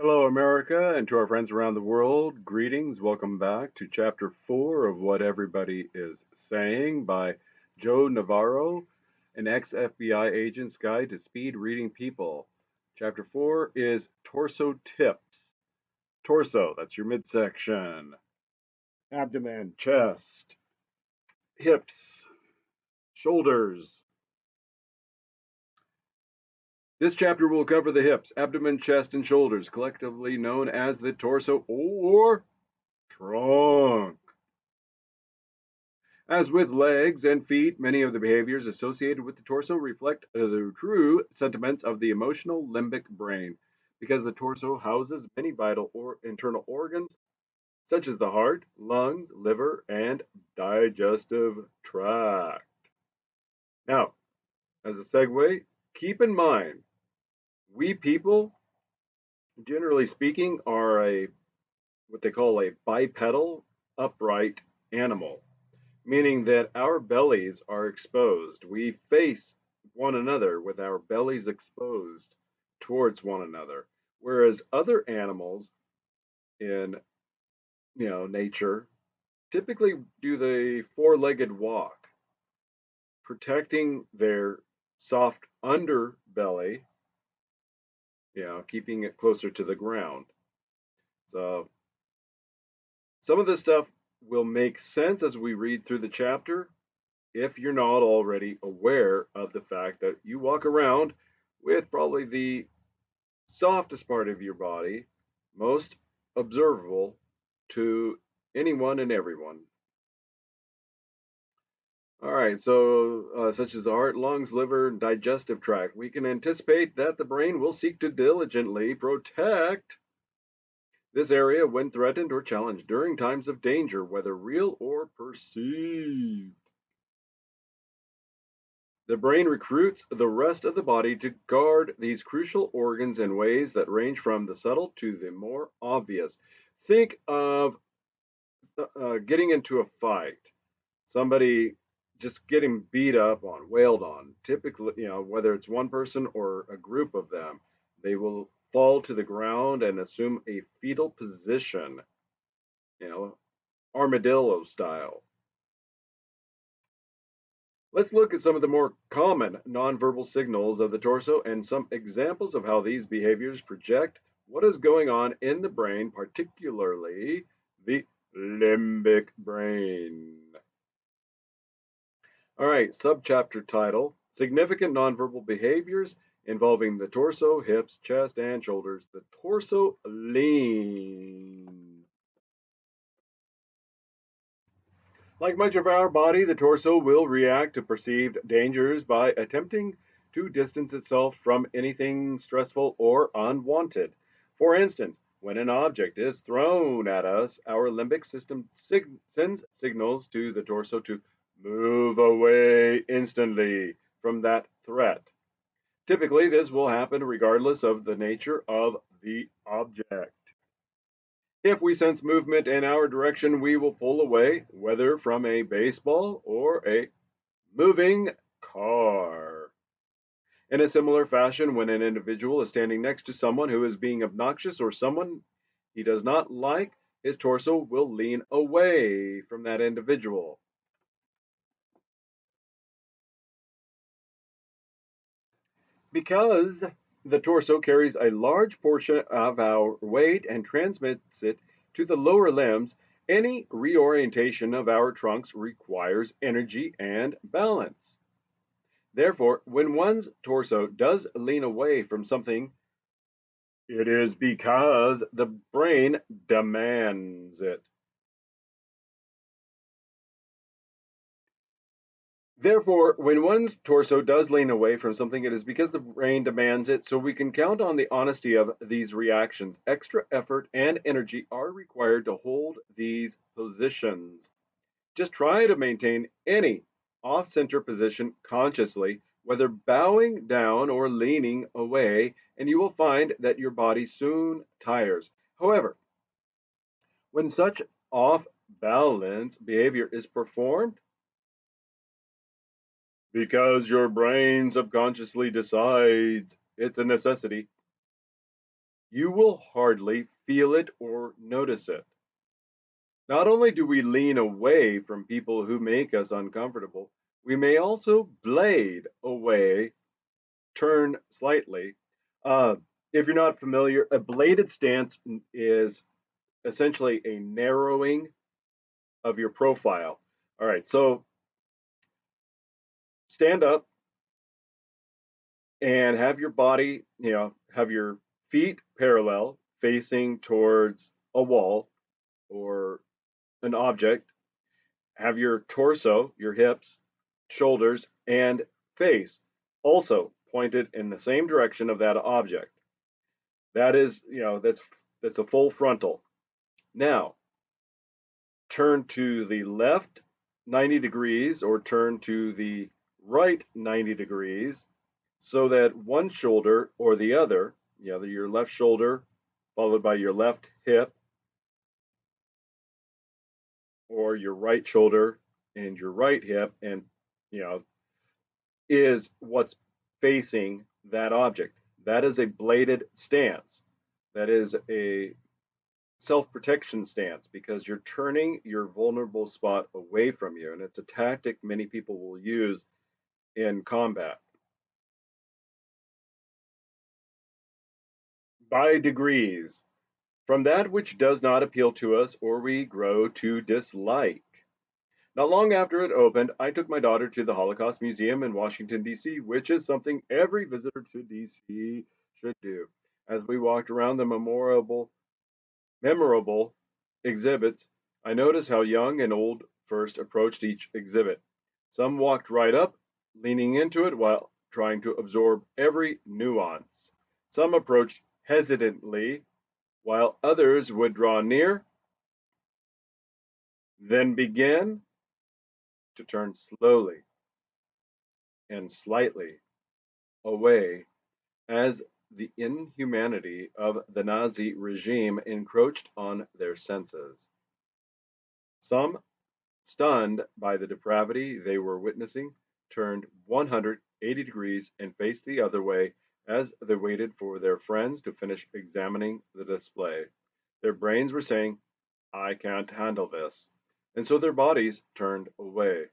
Hello, America, and to our friends around the world, greetings. Welcome back to Chapter 4 of What Everybody is Saying by Joe Navarro, an ex FBI agent's guide to speed reading people. Chapter 4 is Torso Tips. Torso, that's your midsection, abdomen, chest, hips, shoulders. This chapter will cover the hips, abdomen, chest, and shoulders, collectively known as the torso or trunk. As with legs and feet, many of the behaviors associated with the torso reflect the true sentiments of the emotional limbic brain, because the torso houses many vital or internal organs, such as the heart, lungs, liver, and digestive tract. Now, as a segue, keep in mind, we people, generally speaking, are a what they call a bipedal upright animal, meaning that our bellies are exposed. We face one another with our bellies exposed towards one another, whereas other animals in nature typically do the four-legged walk, protecting their soft underbelly, keeping it closer to the ground. So some of this stuff will make sense as we read through the chapter, if you're not already aware of the fact that you walk around with probably the softest part of your body most observable to anyone and everyone. All right, so such as the heart, lungs, liver, and digestive tract, we can anticipate that the brain will seek to diligently protect this area when threatened or challenged during times of danger, whether real or perceived. The brain recruits the rest of the body to guard these crucial organs in ways that range from the subtle to the more obvious. Think of getting into a fight, somebody just getting beat up on, wailed on. Typically, whether it's one person or a group of them, they will fall to the ground and assume a fetal position, you know, armadillo style. Let's look at some of the more common nonverbal signals of the torso and some examples of how these behaviors project what is going on in the brain, particularly the limbic brain. All right, subchapter title Significant Nonverbal Behaviors Involving the Torso, Hips, Chest, and Shoulders. The torso lean. Like much of our body, the torso will react to perceived dangers by attempting to distance itself from anything stressful or unwanted. For instance, when an object is thrown at us, our limbic system sends signals to the torso to move away instantly from that threat. Typically, this will happen regardless of the nature of the object. If we sense movement in our direction, we will pull away, whether from a baseball or a moving car. In a similar fashion, when an individual is standing next to someone who is being obnoxious or someone he does not like, his torso will lean away from that individual. Because the torso carries a large portion of our weight and transmits it to the lower limbs, any reorientation of our trunks requires energy and balance. Therefore, when one's torso does lean away from something, it is because the brain demands it. Therefore, when one's torso does lean away from something, it is because the brain demands it, so we can count on the honesty of these reactions. Extra effort and energy are required to hold these positions. Just try to maintain any off center position consciously, whether bowing down or leaning away, and you will find that your body soon tires. However, when such off balance behavior is performed, because your brain subconsciously decides it's a necessity, you will hardly feel it or notice it. Not only do we lean away from people who make us uncomfortable, we may also blade away, turn slightly. Uh, if you're not familiar, a bladed stance is essentially a narrowing of your profile. All right, so stand up and have your body, have your feet parallel facing towards a wall or an object. Have your torso, your hips, shoulders, and face also pointed in the same direction of that object. That is, that's a full frontal. Now, turn to the left 90 degrees or turn to the right 90 degrees so that one shoulder or the other, your left shoulder followed by your left hip or your right shoulder and your right hip and you know is what's facing that object. That is a bladed stance. That is a self protection stance because you're turning your vulnerable spot away from you. And it's a tactic many people will use in combat. By degrees, from that which does not appeal to us or we grow to dislike. Not long after it opened, I took my daughter to the Holocaust Museum in Washington, D.C., which is something every visitor to D.C. should do. As we walked around the memorable exhibits, I noticed how young and old first approached each exhibit. Some walked right up, leaning into it while trying to absorb every nuance. Some approached hesitantly, while others would draw near, then begin to turn slowly and slightly away as the inhumanity of the Nazi regime encroached on their senses. Some, stunned by the depravity they were witnessing, turned 180 degrees and faced the other way as they waited for their friends to finish examining the display. Their brains were saying, I can't handle this. And so their bodies turned away.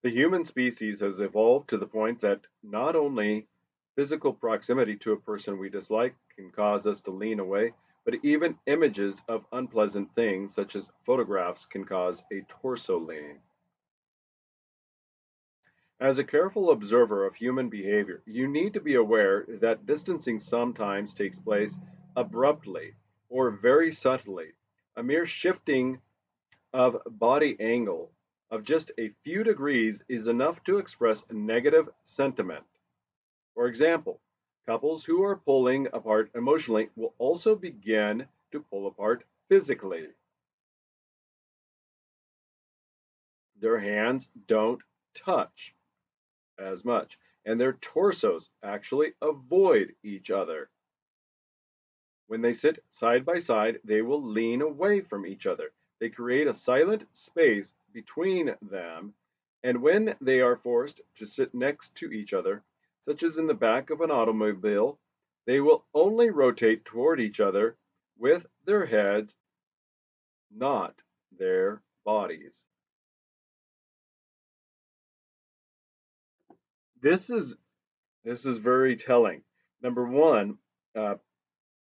The human species has evolved to the point that not only physical proximity to a person we dislike can cause us to lean away, but even images of unpleasant things, such as photographs, can cause a torso lean. As a careful observer of human behavior, you need to be aware that distancing sometimes takes place abruptly or very subtly. A mere shifting of body angle of just a few degrees is enough to express negative sentiment. For example, couples who are pulling apart emotionally will also begin to pull apart physically. Their hands don't touch as much, and their torsos actually avoid each other. When they sit side by side, they will lean away from each other. They create a silent space between them, and when they are forced to sit next to each other, such as in the back of an automobile, they will only rotate toward each other with their heads, not their bodies. This is this is very telling. Number one, uh,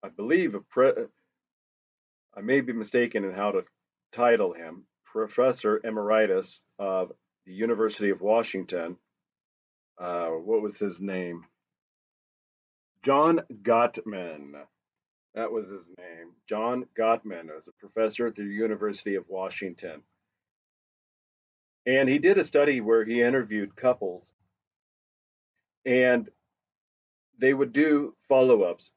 I believe I may be mistaken in how to title him, Professor Emeritus of the University of Washington. What was his name? John Gottman. That was his name. John Gottman was a professor at the University of Washington. And he did a study where he interviewed couples and they would do follow ups.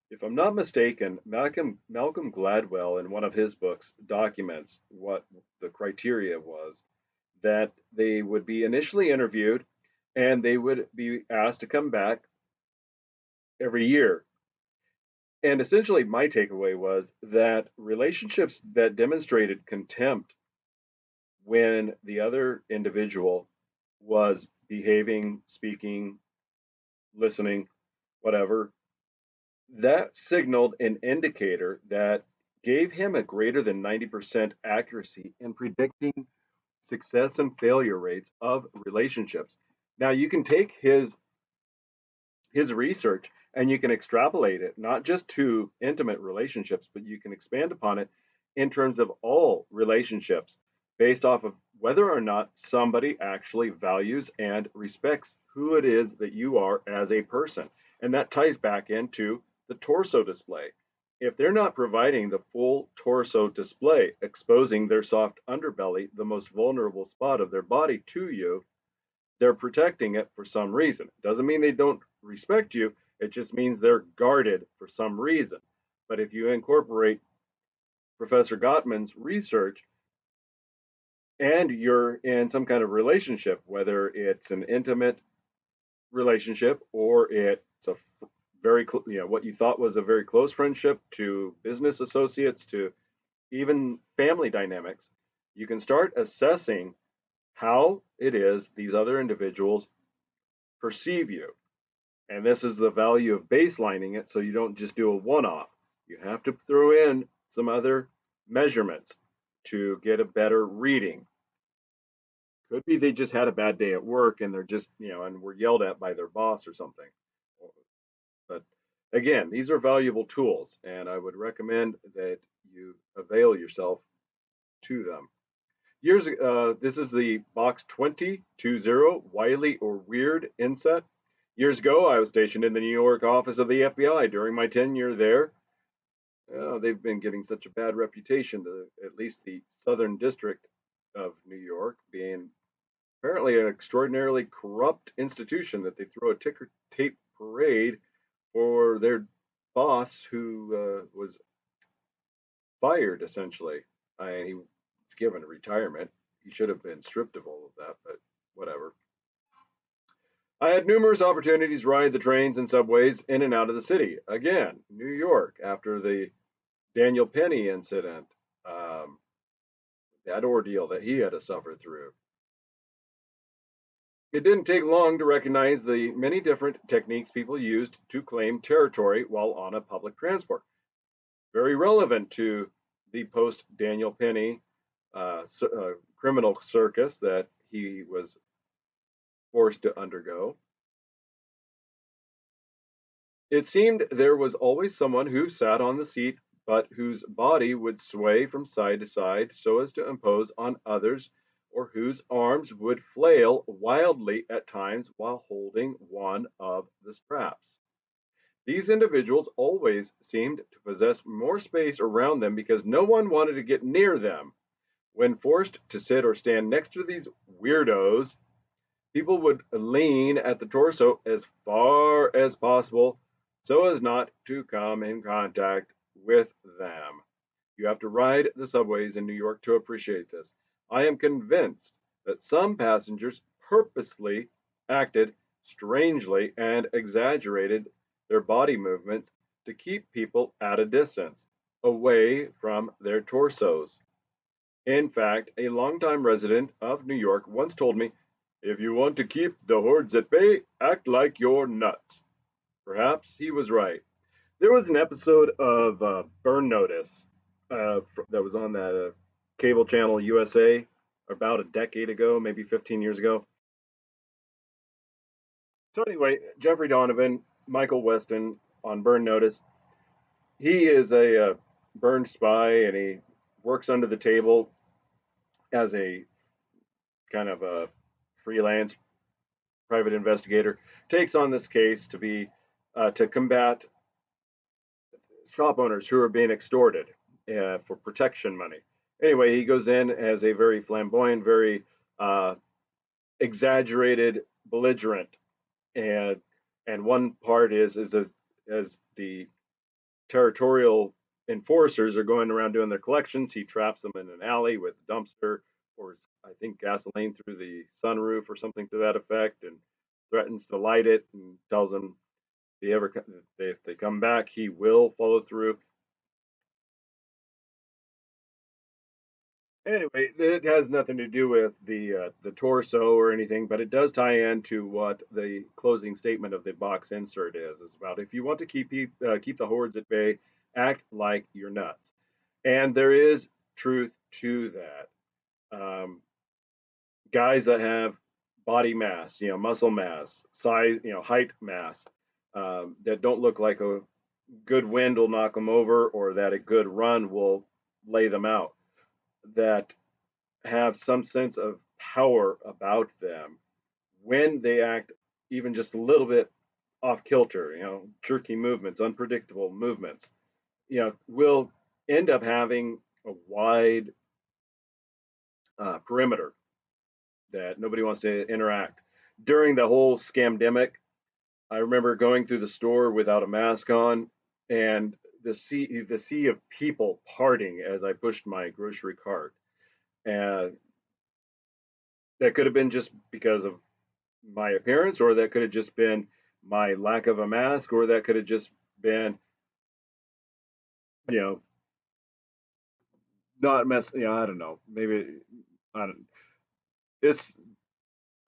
If I'm not mistaken, Malcolm Gladwell, in one of his books, documents what the criteria was that they would be initially interviewed and they would be asked to come back every year. And essentially, my takeaway was that relationships that demonstrated contempt when the other individual was behaving, speaking, listening, whatever, That signaled an indicator that gave him a greater than 90% accuracy in predicting success and failure rates of relationships. Now you can take his research and you can extrapolate it not just to intimate relationships, but you can expand upon it in terms of all relationships based off of whether or not somebody actually values and respects who it is that you are as a person. And that ties back into the torso display. If they're not providing the full torso display, exposing their soft underbelly, the most vulnerable spot of their body to you, they're protecting it for some reason. It doesn't mean they don't respect you, it just means they're guarded for some reason. But if you incorporate Professor Gottman's research and you're in some kind of relationship, whether it's an intimate relationship or it's a very, what you thought was a very close friendship to business associates to even family dynamics, you can start assessing how it is these other individuals perceive you. And this is the value of baselining it so you don't just do a one off. You have to throw in some other measurements to get a better reading. Could be they just had a bad day at work and they're just, and were yelled at by their boss or something. But again, these are valuable tools, and I would recommend that you avail yourself to them. This is the box 2020 Wiley or Weird inset. Years ago, I was stationed in the New York office of the FBI. During my tenure there, they've been getting such a bad reputation, at least the Southern District of New York, being apparently an extraordinarily corrupt institution that they throw a ticker tape parade for their boss who was fired essentially. He was given a retirement. He should have been stripped of all of that, but whatever. I had numerous opportunities to ride the trains and subways in and out of the city. Again, New York, after the Daniel Penny incident, um, that ordeal that he had to suffer through. It didn't take long to recognize the many different techniques people used to claim territory while on a public transport. Very relevant to the post Daniel Penny criminal circus that he was forced to undergo. It seemed there was always someone who sat on the seat, but whose body would sway from side to side so as to impose on others, or whose arms would flail wildly at times while holding one of the straps. These individuals always seemed to possess more space around them because no one wanted to get near them. When forced to sit or stand next to these weirdos, people would lean at the torso as far as possible so as not to come in contact with them. You have to ride the subways in New York to appreciate this. I am convinced that some passengers purposely acted strangely and exaggerated their body movements to keep people at a distance, away from their torsos. In fact, a longtime resident of New York once told me, if you want to keep the hordes at bay, act like you're nuts. Perhaps he was right. There was an episode of Burn Notice that was on that cable channel USA about a decade ago, maybe 15 years ago. So, anyway, Jeffrey Donovan, Michael Weston on Burn Notice. He is a Burn spy and he works under the table as a kind of a freelance private investigator, takes on this case to combat shop owners who are being extorted for protection money. Anyway, he goes in as a very flamboyant, very uh, exaggerated belligerent, and one part is as the territorial enforcers are going around doing their collections, he traps them in an alley with a dumpster, pours I think gasoline through the sunroof or something to that effect, and threatens to light it and tells them if they come back, he will follow through. Anyway, it has nothing to do with the torso or anything, but it does tie into what the closing statement of the box insert is. It's about if you want to keep the hordes at bay, act like you're nuts, and there is truth to that. Um, Guys that have body mass, muscle mass, size, height mass, that don't look like a good wind will knock them over, or that a good run will lay them out. That have some sense of power about them when they act even just a little bit off kilter, jerky movements, unpredictable movements, will end up having a wide perimeter that nobody wants to interact. During the whole scamdemic, I remember going through the store without a mask on and the sea of people parting as I pushed my grocery cart. And that could have been just because of my appearance, or that could have just been my lack of a mask, or that could have just been, you know, not mess. I don't know. Maybe I don't. It's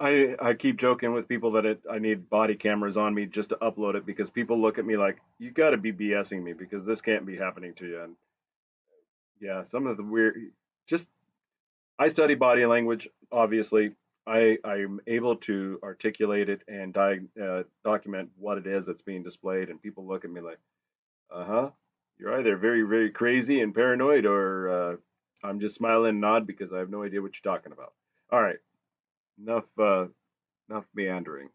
I keep joking with people that I need body cameras on me just to upload it because people look at me like you got to be BSing me because this can't be happening to you. And yeah, some of the weird. Just I study body language. Obviously, I'm able to articulate it and document what it is that's being displayed, and people look at me like, uh-huh. You're either very, very crazy and paranoid, or I'm just smiling and nod because I have no idea what you're talking about. All right, enough meandering.